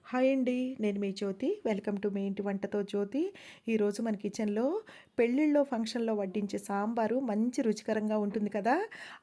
Hi అండి. నేను మీ జ్యోతి. Welcome to me ఇంటి వంటతో జ్యోతి. ఈరోజు మన కిచెన్‌లో పెళ్ళిళ్ళలో, ఫంక్షన్‌లో వడ్డించే సాంబారు మంచి రుచికరంగా ఉంటుంది కదా!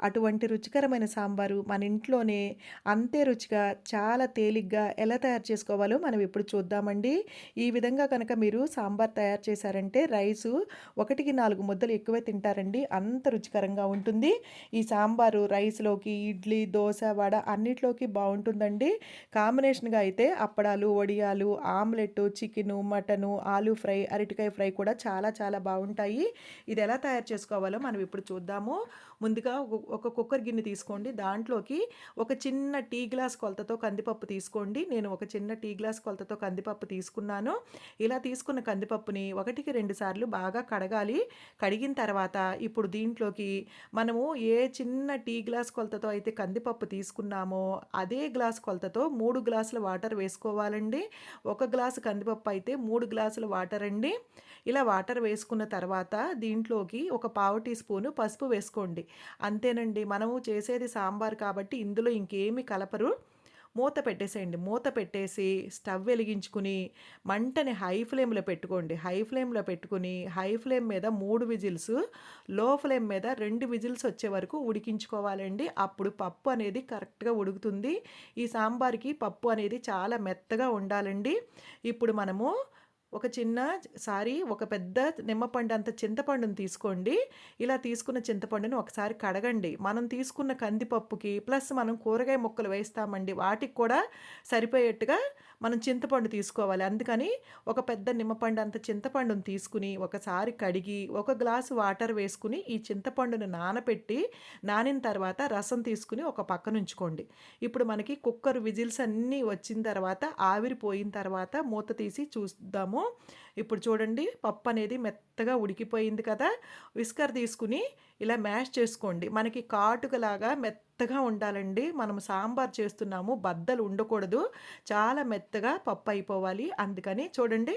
అటువంటి రుచికరమైన సాంబారు మన ఇంట్లోనే అంతే రుచిగా, చాలా తేలిగ్గా ఎలా తయారు చేసుకోవాలో మనం ఇప్పుడు చూద్దామండి. ఈ విధంగా కనుక మీరు సాంబార్ తయారు చేశారంటే రైసు 1కి 4 ముద్దలు ఎక్కువే తింటారండి. అంత రుచికరంగా ఉంటుంది. ఈ సాంబారు రైస్‌లోకి, ఇడ్లీ, దోస, వడ అన్నిట్లోకి బావుంటుందండి. కాంబినేషన్‌గా అయితే అప్పడాలు, వడియాలు, ఆమ్లెట్, చికెను, మటను, ఆలు ఫ్రై, అరటికాయ ఫ్రై కూడా చాలా చాలా బావుంటాయి. ఇది ఎలా తయారు చేసుకోవాలో మనం ఇప్పుడు చూద్దాము. ముందుగా ఒక కుక్కర్ గిన్నె తీసుకోండి. దాంట్లోకి ఒక చిన్న టీ గ్లాస్ కొలతతో కందిపప్పు తీసుకోండి. నేను ఒక చిన్న టీ గ్లాస్ కొలతతో కందిపప్పు తీసుకున్నాను. ఇలా తీసుకున్న కందిపప్పుని 1కి 2 సార్లు బాగా కడగాలి. కడిగిన తర్వాత ఇప్పుడు దీంట్లోకి మనము ఏ చిన్న టీ గ్లాస్ కొలతతో అయితే కందిపప్పు తీసుకున్నామో అదే గ్లాస్ కొలతతో 3 గ్లాసుల వాటర్ వేసుకోవాలండి. ఒక గ్లాసు కందిపప్పు అయితే 3 గ్లాసుల వాటర్ అండి. ఇలా వాటర్ వేసుకున్న తర్వాత దీంట్లోకి ఒక పావు టీ స్పూను పసుపు వేసుకోండి. అంతేనండి. మనము చేసేది సాంబార్ కాబట్టి ఇందులో ఇంకేమి కలపరు. మూత పెట్టేసేయండి. మూత పెట్టేసి స్టవ్ వెలిగించుకుని మంటని హై ఫ్లేమ్‌లో పెట్టుకోండి. హై ఫ్లేమ్‌లో పెట్టుకుని హై ఫ్లేమ్ మీద 3 విజిల్స్, లో ఫ్లేమ్ మీద 2 విజిల్స్ వచ్చే వరకు ఉడికించుకోవాలండి. అప్పుడు పప్పు అనేది కరెక్ట్‌గా ఉడుకుతుంది. ఈ సాంబార్‌కి పప్పు అనేది చాలా మెత్తగా ఉండాలండి. ఇప్పుడు మనము ఒక పెద్ద నిమ్మపండంత చింతపండుని తీసుకోండి. ఇలా తీసుకున్న చింతపండుని ఒకసారి కడగండి. మనం తీసుకున్న కందిపప్పుకి ప్లస్ మనం కూరగాయ ముక్కలు వేస్తామండి. వాటికి కూడా సరిపోయేట్టుగా మనం చింతపండు తీసుకోవాలి. అందుకని ఒక పెద్ద నిమ్మపండంత చింతపండుని తీసుకుని ఒకసారి కడిగి ఒక గ్లాసు వాటర్ వేసుకుని ఈ చింతపండుని నానిన తర్వాత రసం తీసుకుని ఒక పక్కనుంచుకోండి. ఇప్పుడు మనకి కుక్కర్ విజిల్స్ అన్నీ వచ్చిన తర్వాత ఆవిరిపోయిన తర్వాత మూత తీసి చూద్దాము. ఇప్పుడు చూడండి పప్పు అనేది మెత్తగా ఉడికిపోయింది కదా! విస్కర్ తీసుకుని ఇలా మ్యాష్ చేసుకోండి. మనకి కాటుకలాగా మెత్తగా ఉండాలండి. మనం సాంబార్ చేస్తున్నాము, బద్దలు ఉండకూడదు. చాలా మెత్తగా పప్పు అయిపోవాలి. అందుకని చూడండి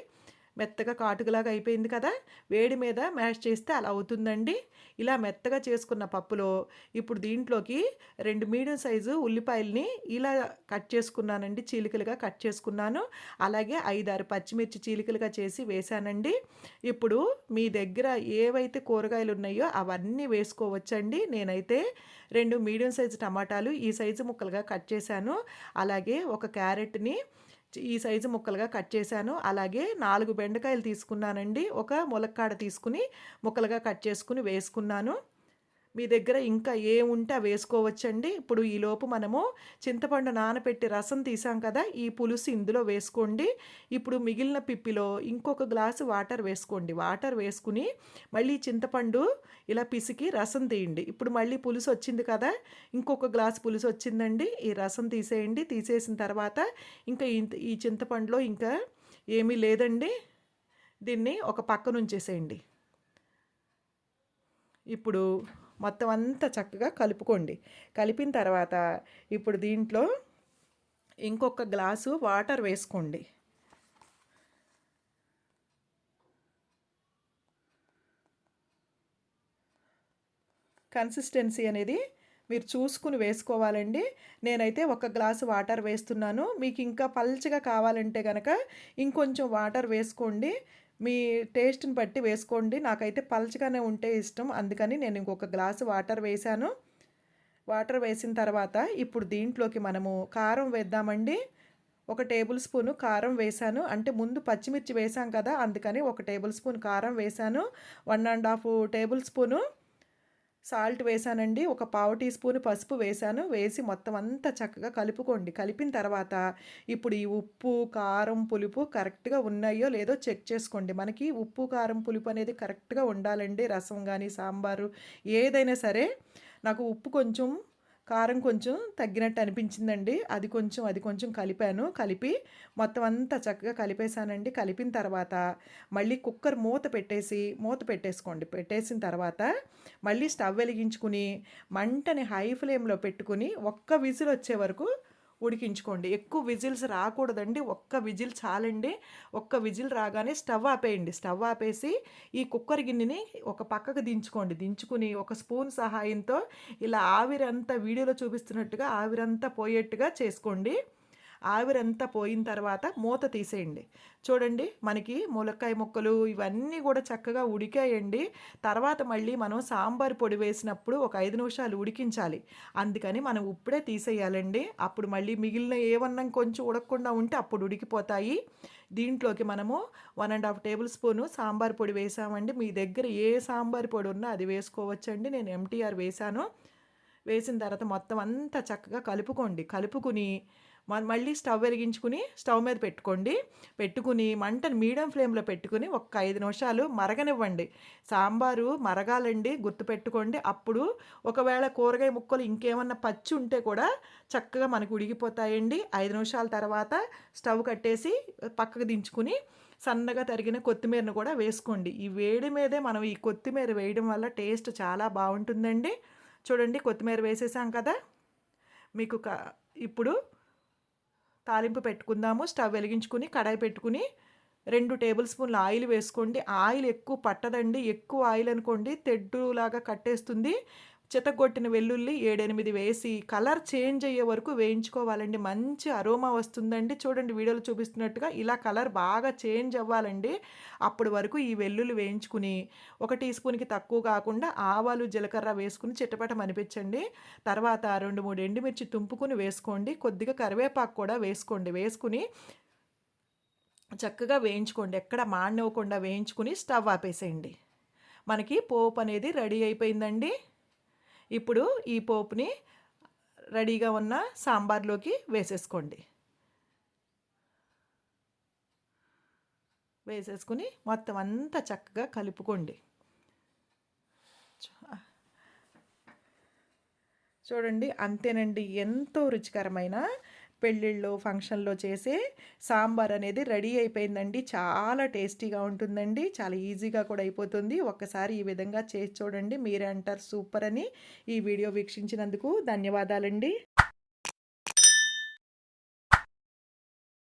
మెత్తగా కాటుకలాగా అయిపోయింది కదా! వేడి మీద మ్యాష్ చేస్తే అలా అవుతుందండి. ఇలా మెత్తగా చేసుకున్న పప్పులో ఇప్పుడు దీంట్లోకి 2 మీడియం సైజు ఉల్లిపాయల్ని ఇలా కట్ చేసుకున్నానండి. చీలికలుగా కట్ చేసుకున్నాను. అలాగే 5, 6 పచ్చిమిర్చి చీలికలుగా చేసి వేశానండి. ఇప్పుడు మీ దగ్గర ఏవైతే కూరగాయలు ఉన్నాయో అవన్నీ వేసుకోవచ్చండి. నేనైతే 2 మీడియం సైజు టమాటాలు ఈ సైజు ముక్కలుగా కట్ చేశాను. అలాగే ఒక క్యారెట్‌ని ఈ సైజు ముక్కలుగా కట్ చేశాను. అలాగే 4 బెండకాయలు తీసుకున్నానండి. ఒక ములక్కాడ తీసుకుని ముక్కలుగా కట్ చేసుకుని వేసుకున్నాను. మీ దగ్గర ఇంకా ఏముంటే అవి వేసుకోవచ్చండి. ఇప్పుడు ఈలోపు మనము చింతపండు నానబెట్టి రసం తీసాం కదా! ఈ పులుసు ఇందులో వేసుకోండి. ఇప్పుడు మిగిలిన పిప్పిలో ఇంకొక గ్లాసు వాటర్ వేసుకోండి. వాటర్ వేసుకుని మళ్ళీ చింతపండు ఇలా పిసికి రసం తీయండి. ఇప్పుడు మళ్ళీ పులుసు వచ్చింది కదా! ఇంకొక గ్లాసు పులుసు వచ్చిందండి. ఈ రసం తీసేయండి. తీసేసిన తర్వాత ఇంకా ఈ చింతపండులో ఇంకా ఏమీ లేదండి. దీన్ని ఒక పక్కనుంచేసేయండి. ఇప్పుడు మొత్తం అంతా చక్కగా కలుపుకోండి. కలిపిన తర్వాత ఇప్పుడు దీంట్లో ఇంకొక గ్లాసు వాటర్ వేసుకోండి. కన్సిస్టెన్సీ అనేది మీరు చూసుకుని వేసుకోవాలండి. నేనైతే ఒక గ్లాసు వాటర్ వేస్తున్నాను. మీకు ఇంకా పల్చగా కావాలంటే గనక ఇంకొంచెం వాటర్ వేసుకోండి. మీ టేస్ట్‌ని బట్టి వేసుకోండి. నాకైతే పల్చగానే ఉంటే ఇష్టం. అందుకని నేను ఇంకొక గ్లాసు వాటర్ వేశాను. వాటర్ వేసిన తర్వాత ఇప్పుడు దీంట్లోకి మనము కారం వేద్దామండి. ఒక టేబుల్ స్పూను కారం వేశాను. అంటే ముందు పచ్చిమిర్చి వేసాం కదా! అందుకని ఒక టేబుల్ స్పూన్ కారం వేశాను. 1 ½ టేబుల్ స్పూను సాల్ట్ వేశానండి. ఒక పావు టీ స్పూన్ పసుపు వేశాను. వేసి మొత్తం అంతా చక్కగా కలుపుకోండి. కలిపిన తర్వాత ఇప్పుడు ఈ ఉప్పు, కారం, పులుపు కరెక్ట్‌గా ఉన్నాయో లేదో చెక్ చేసుకోండి. మనకి ఉప్పు, కారం, పులుపు అనేది కరెక్ట్‌గా ఉండాలండి. రసం గానీ, సాంబారు ఏదైనా సరే. నాకు ఉప్పు కొంచెం, కారం కొంచెం తగ్గినట్టు అనిపించిందండి. అది కొంచెం కలిపాను. కలిపి మొత్తం అంతా చక్కగా కలిపేసానండి. కలిపిన తర్వాత మళ్ళీ కుక్కర్ మూత పెట్టేసుకోండి. పెట్టేసిన తర్వాత మళ్ళీ స్టవ్ వెలిగించుకుని మంటని హై ఫ్లేమ్‌లో పెట్టుకుని ఒక్క విజిల్ వచ్చే వరకు ఉడికించుకోండి. ఎక్కువ విజిల్స్ రాకూడదండి. ఒక్క విజిల్ చాలండి. ఒక్క విజిల్ రాగానే స్టవ్ ఆపేయండి. స్టవ్ ఆపేసి ఈ కుక్కర్ గిన్నెని ఒక పక్కకు దించుకోండి. దించుకుని ఒక స్పూన్ సహాయంతో ఇలా ఆవిరంతా వీడియోలో చూపిస్తున్నట్టుగా ఆవిరంతా పోయేట్టుగా చేసుకోండి. ఆవిరంతా పోయిన తర్వాత మూత తీసేయండి. చూడండి మనకి ములక్కాయ ముక్కలు ఇవన్నీ కూడా చక్కగా ఉడికాయండి. తర్వాత మళ్ళీ మనం సాంబార్ పొడి వేసినప్పుడు ఒక 5 నిమిషాలు ఉడికించాలి. అందుకని మనం ఇప్పుడే తీసేయాలండి. అప్పుడు మళ్ళీ మిగిలిన ఏమన్నా కొంచెం ఉడకకుండా ఉంటే అప్పుడు ఉడికిపోతాయి. దీంట్లోకి మనము 1½ టేబుల్ స్పూను సాంబార్ పొడి వేసామండి. మీ దగ్గర ఏ సాంబార్ పొడి ఉన్నా అది వేసుకోవచ్చండి. నేను ఎంటీఆర్ వేశాను. వేసిన తర్వాత మొత్తం అంతా చక్కగా కలుపుకోండి. కలుపుకుని మళ్ళీ స్టవ్ వెలిగించుకుని స్టవ్ మీద పెట్టుకుని మంటను మీడియం ఫ్లేమ్లో పెట్టుకుని ఒక 5 నిమిషాలు మరగనివ్వండి. సాంబారు మరగాలండి, గుర్తుపెట్టుకోండి. అప్పుడు ఒకవేళ కూరగాయ ముక్కలు ఇంకేమన్నా పచ్చి ఉంటే కూడా చక్కగా మనకు ఉడికిపోతాయండి. 5 నిమిషాల తర్వాత స్టవ్ కట్టేసి పక్కకు దించుకుని సన్నగా తరిగిన కొత్తిమీరను కూడా వేసుకోండి. ఈ వేడి మీదే మనం ఈ కొత్తిమీర వేయడం వల్ల టేస్ట్ చాలా బాగుంటుందండి. చూడండి కొత్తిమీర వేసేసాం కదా. మీకు ఇప్పుడు తాలింపు పెట్టుకుందాము. స్టవ్ వెలిగించుకుని కడాయి పెట్టుకుని 2 టేబుల్ స్పూన్ల ఆయిల్ వేసుకోండి. ఆయిల్ ఎక్కువ పట్టదండి. ఎక్కువ ఆయిల్ అనుకోండి తెడ్డులాగా కట్టేస్తుంది. చితగొట్టిన వెల్లుల్లి 7, 8 వేసి కలర్ చేంజ్ అయ్యే వరకు వేయించుకోవాలండి. మంచి అరోమా వస్తుందండి. చూడండి వీడియోలో చూపిస్తున్నట్టుగా ఇలా కలర్ బాగా చేంజ్ అవ్వాలండి. అప్పటి వరకు ఈ వెల్లుల్లి వేయించుకుని 1 టీ స్పూన్కి తక్కువ కాకుండా ఆవాలు జీలకర్ర వేసుకుని చిటపటమనిపించండి. తర్వాత 2, 3 ఎండుమిర్చి తుంపుకుని వేసుకోండి. కొద్దిగా కరివేపాకు కూడా వేసుకోండి. వేసుకుని చక్కగా వేయించుకోండి. ఎక్కడ మాడనివ్వకుండా వేయించుకుని స్టవ్ ఆపేసేయండి. మనకి పోపు అనేది రెడీ అయిపోయిందండి. ఇప్పుడు ఈ పోపుని రెడీగా ఉన్న సాంబార్లోకి వేసేసుకోండి. వేసేసుకుని మొత్తం అంతా చక్కగా కలుపుకోండి. చూడండి అంతేనండి. ఎంతో రుచికరమైన పెళ్ళిళ్ళు ఫంక్షన్లో చేసే సాంబార్ అనేది రెడీ అయిపోయిందండి. చాలా టేస్టీగా ఉంటుందండి. చాలా ఈజీగా కూడా అయిపోతుంది. ఒక్కసారి ఈ విధంగా చేసి చూడండి, మీరే అంటారు సూపర్ అని. ఈ వీడియో వీక్షించినందుకు ధన్యవాదాలండి.